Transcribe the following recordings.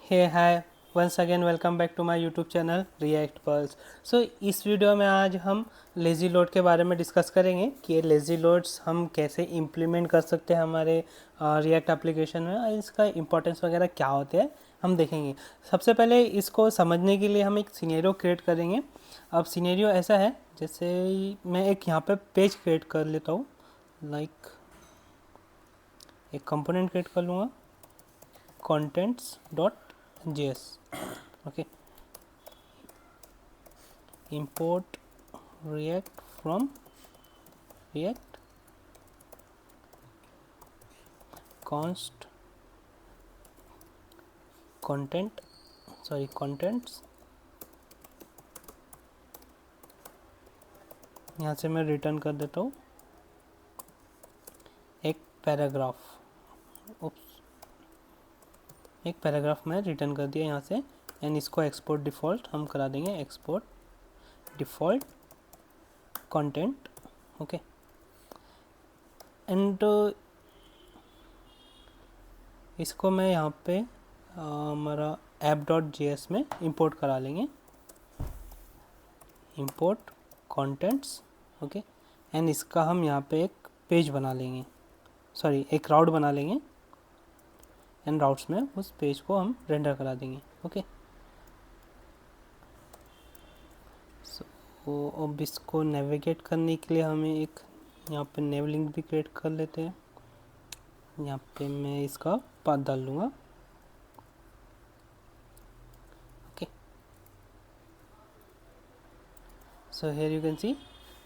Hey hi once again welcome back to my YouTube channel React Pulse. So इस video में आज हम lazy load के बारे में डिस्कस करेंगे कि ये लेज़ी लोड्स हम कैसे इम्प्लीमेंट कर सकते हैं हमारे रिएक्ट एप्लीकेशन में और इसका इंपॉर्टेंस वगैरह क्या होते हैं हम देखेंगे। सबसे पहले इसको समझने के लिए हम एक सिनेरियो क्रिएट करेंगे। अब सिनेरियो ऐसा है, जैसे मैं एक यहाँ पे पेज क्रिएट कर लेता हूँ, लाइक एक कंपोनेंट क्रिएट कर लूँगा contents.js। okay, import react from react const contents। यहाँ से मैं रिटर्न कर देता हूँ एक पैराग्राफ मैं रिटर्न कर दिया यहाँ से। एंड इसको एक्सपोर्ट डिफ़ॉल्ट हम करा देंगे, export default content. Okay, and इसको मैं यहाँ पे हमारा app.js में इंपोर्ट करा लेंगे, इंपोर्ट कंटेंट्स। ओके, एंड इसका हम यहाँ पे एक पेज बना लेंगे, सॉरी एक राउट बना लेंगे एंड राउट्स में उस पेज को हम रेंडर करा देंगे। ओके, सो अब इसको नेविगेट करने के लिए हमें एक यहाँ पे नेव लिंक भी क्रिएट कर लेते हैं। यहाँ पे मैं इसका पाथ डाल दूँगा। Okay, so here you can see,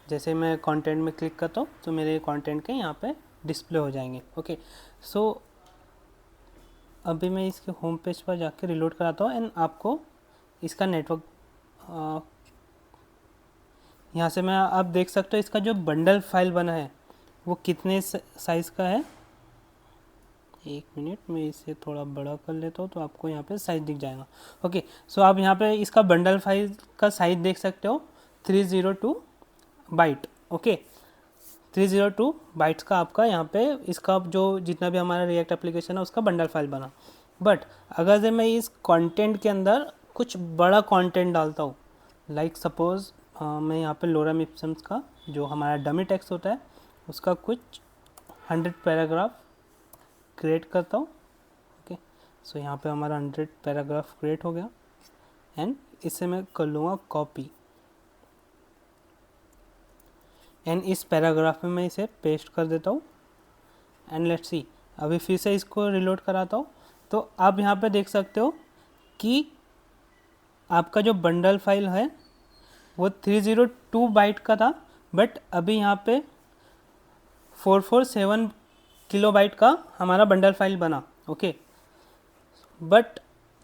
जैसे मैं कंटेंट में क्लिक करता हूँ तो मेरे कंटेंट के यहाँ पे डिस्प्ले हो जाएंगे। ओके, सो अभी मैं इसके होम पेज पर जाकर रिलोड कराता हूँ एंड आपको इसका नेटवर्क यहाँ से मैं आप देख सकते हो इसका जो बंडल फाइल बना है वो कितने साइज़ का है। एक मिनट मैं इसे थोड़ा बड़ा कर लेता हूँ तो आपको यहाँ पे साइज़ दिख जाएगा। ओके, सो आप यहाँ पे इसका बंडल फाइल का साइज़ देख सकते हो, 302 बाइट। ओके, 302 बाइट्स का आपका यहाँ पे इसका जो जितना भी हमारा रिएक्ट एप्लीकेशन है उसका बंडल फाइल बना। बट अगर से मैं इस कंटेंट के अंदर कुछ बड़ा कंटेंट डालता हूँ, लाइक सपोज़ मैं यहाँ पे लोरम इप्सम्स का जो हमारा डमी टेक्स्ट होता है उसका कुछ 100 पैराग्राफ क्रिएट करता हूँ। ओके, सो यहाँ पे हमारा 100 पैराग्राफ क्रिएट हो गया एंड इसे मैं कर लूँगा कॉपी एंड इस पैराग्राफ में मैं इसे पेस्ट कर देता हूँ एंड लेट्स सी। अभी फिर से इसको रिलोड कराता हूँ तो आप यहाँ पे देख सकते हो कि आपका जो बंडल फाइल है वो 302 बाइट का था, बट अभी यहाँ पे 447 किलोबाइट का हमारा बंडल फाइल बना। ओके, बट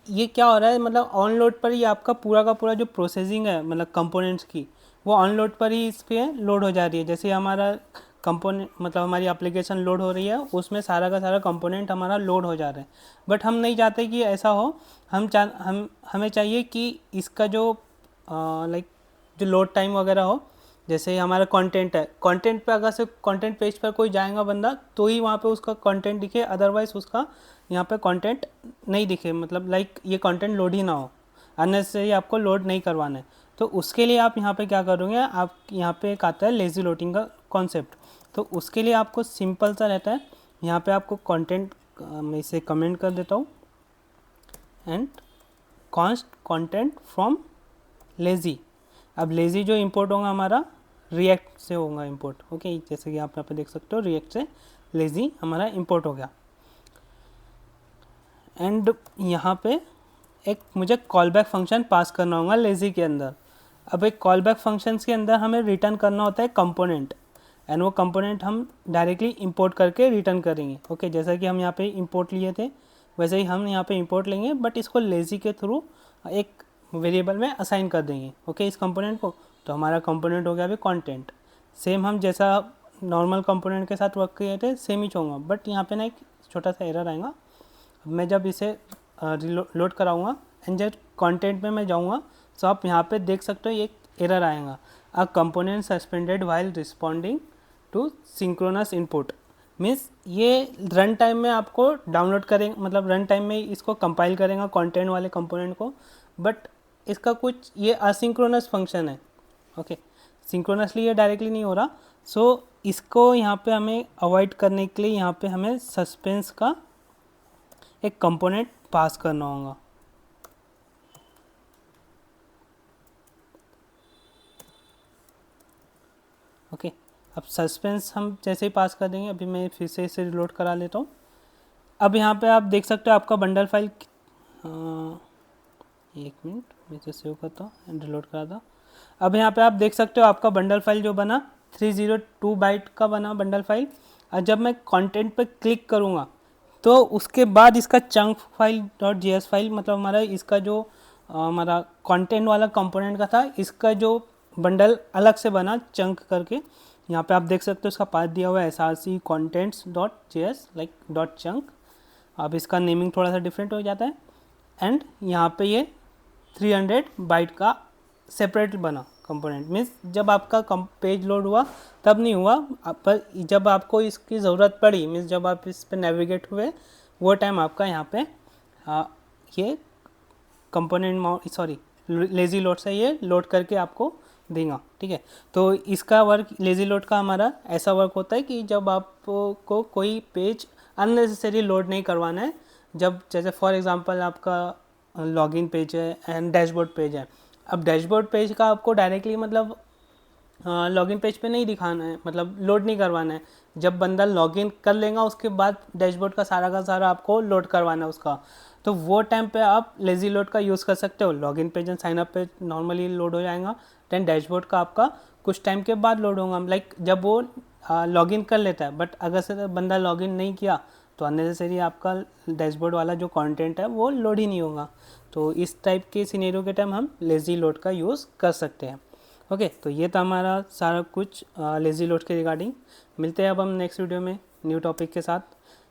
ये क्या हो रहा है, मतलब ऑन लोड पर ही आपका पूरा का पूरा जो प्रोसेसिंग है मतलब कंपोनेंट्स की वो ऑन लोड पर ही इस पर लोड हो जा रही है। जैसे हमारा कंपोनेंट मतलब हमारी एप्लीकेशन लोड हो रही है उसमें सारा का सारा कंपोनेंट हमारा लोड हो जा रहा है। बट हम नहीं चाहते कि ऐसा हो, हमें चाहिए कि इसका जो लाइक जो लोड टाइम वगैरह हो। जैसे हमारा कंटेंट है, कंटेंट पे अगर से कंटेंट पेज पर कोई जाएगा बंदा तो ही वहाँ पे उसका कंटेंट दिखे, अदरवाइज उसका यहाँ पे कंटेंट नहीं दिखे, मतलब लाइक ये कंटेंट लोड ही ना हो, अननेसेसरी आपको लोड नहीं करवाना है। तो उसके लिए आप यहाँ पे क्या करोगे, आप यहाँ पे एक आता है लेज़ी लोडिंग का कॉन्सेप्ट। तो उसके लिए आपको सिंपल सा रहता है, यहाँ पे आपको कंटेंट मैं इसे कमेंट कर देता हूँ and const content from lazy. अब लेज़ी जो इंपोर्ट होगा हमारा रिएक्ट से होगा इंपोर्ट। ओके, जैसे कि आप यहाँ पे देख सकते हो रिएक्ट से लेज़ी हमारा इंपोर्ट हो गया। एंड यहाँ पे एक मुझे कॉल बैक फंक्शन पास करना होगा लेज़ी के अंदर। अब एक कॉल बैक फंक्शंस के अंदर हमें रिटर्न करना होता है कंपोनेंट, एंड वो कंपोनेंट हम डायरेक्टली इंपोर्ट करके रिटर्न करेंगे। ओके, जैसा कि हम यहाँ पे इंपोर्ट लिए थे वैसे ही हम यहाँ पे इंपोर्ट लेंगे, बट इसको लेज़ी के थ्रू एक वेरिएबल में असाइन कर देंगे। ओके, इस कंपोनेंट को, तो हमारा कंपोनेंट हो गया अभी कंटेंट। सेम हम जैसा नॉर्मल कंपोनेंट के साथ वर्क किए थे सेम ही होगा, बट यहाँ पे ना एक छोटा सा एरर आएगा। मैं जब इसे लोड कराऊंगा एंड जब कंटेंट में मैं जाऊंगा तो आप यहाँ पे देख सकते हो एक एरर आएगा, a component suspended while responding to synchronous input. Means ये रन टाइम में आपको डाउनलोड करें, मतलब रन टाइम में इसको कंपाइल करेगा कंटेंट वाले कंपोनेंट को, बट इसका कुछ ये असिंक्रोनस फंक्शन है। ओके, सिंक्रोनसली ये डायरेक्टली नहीं हो रहा। सो इसको यहाँ पे हमें अवॉइड करने के लिए यहाँ पे हमें सस्पेंस का एक कंपोनेंट पास करना होगा। ओके, अब सस्पेंस हम जैसे ही पास कर देंगे, अभी मैं फिर से इसे रिलोड करा लेता हूँ। अब यहाँ पे आप देख सकते हो आपका बंडल फाइल, एक मिनट मैं इसे सेव करता हूँ एंड रिलोड करा था। अब यहाँ पे आप देख सकते हो आपका बंडल फाइल जो बना 302 बाइट का बना बंडल फाइल। और जब मैं कंटेंट पे क्लिक करूँगा तो उसके बाद इसका चंक फाइल .js फाइल, मतलब हमारा इसका जो हमारा कंटेंट वाला कंपोनेंट का था, इसका जो बंडल अलग से बना चंक करके। यहाँ पे आप देख सकते हो इसका पाथ दिया हुआ है src contents.js लाइक .chunk। अब इसका नेमिंग थोड़ा सा डिफरेंट हो जाता है। एंड यहाँ पे ये 300 बाइट का सेपरेट बना कंपोनेंट। मीन्स जब आपका पेज लोड हुआ तब नहीं हुआ, पर जब आपको इसकी ज़रूरत पड़ी, मीन्स जब आप इस पर नेविगेट हुए वो टाइम आपका यहाँ पे ये कंपोनेंट लेज़ी लोड से ये लोड करके आपको देगा। ठीक है, तो इसका वर्क लेज़ी लोड का हमारा ऐसा वर्क होता है कि जब आपको कोई पेज अननेसेसरी लोड नहीं करवाना है, जब जैसे फॉर एग्जांपल आपका लॉगिन पेज है एंड डैशबोर्ड पेज है। अब डैशबोर्ड पेज का आपको डायरेक्टली मतलब लॉगिन पेज पे नहीं दिखाना है, मतलब लोड नहीं करवाना है। जब बंदा लॉगिन कर लेगा उसके बाद डैशबोर्ड का सारा आपको लोड करवाना है उसका। तो वो टाइम पे आप लेज़ी लोड का यूज़ कर सकते हो। Login page and sign up page normally load हो जाएगा, देन डैशबोर्ड का आपका कुछ टाइम के बाद लोड होगा, लाइक जब वो लॉगिन कर लेता है। बट अगर से बंदा लॉगिन नहीं किया तो अननेसेसरी आपका डैशबोर्ड वाला जो कंटेंट है वो लोड ही नहीं होगा। तो इस टाइप के सिनेरियो के टाइम हम लेज़ी लोड का यूज़ कर सकते हैं। ओके, तो ये था हमारा सारा कुछ लेज़ी लोड के रिगार्डिंग। मिलते हैं अब हम नेक्स्ट वीडियो में न्यू टॉपिक के साथ।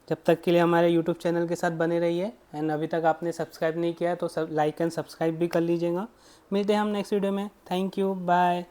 जब तक के लिए हमारे यूट्यूब चैनल के साथ बने रहिए। एंड अभी तक आपने सब्सक्राइब नहीं किया है तो लाइक एंड सब्सक्राइब भी कर लीजिएगा। मिलते हैं हम नेक्स्ट वीडियो में। Thank you, bye.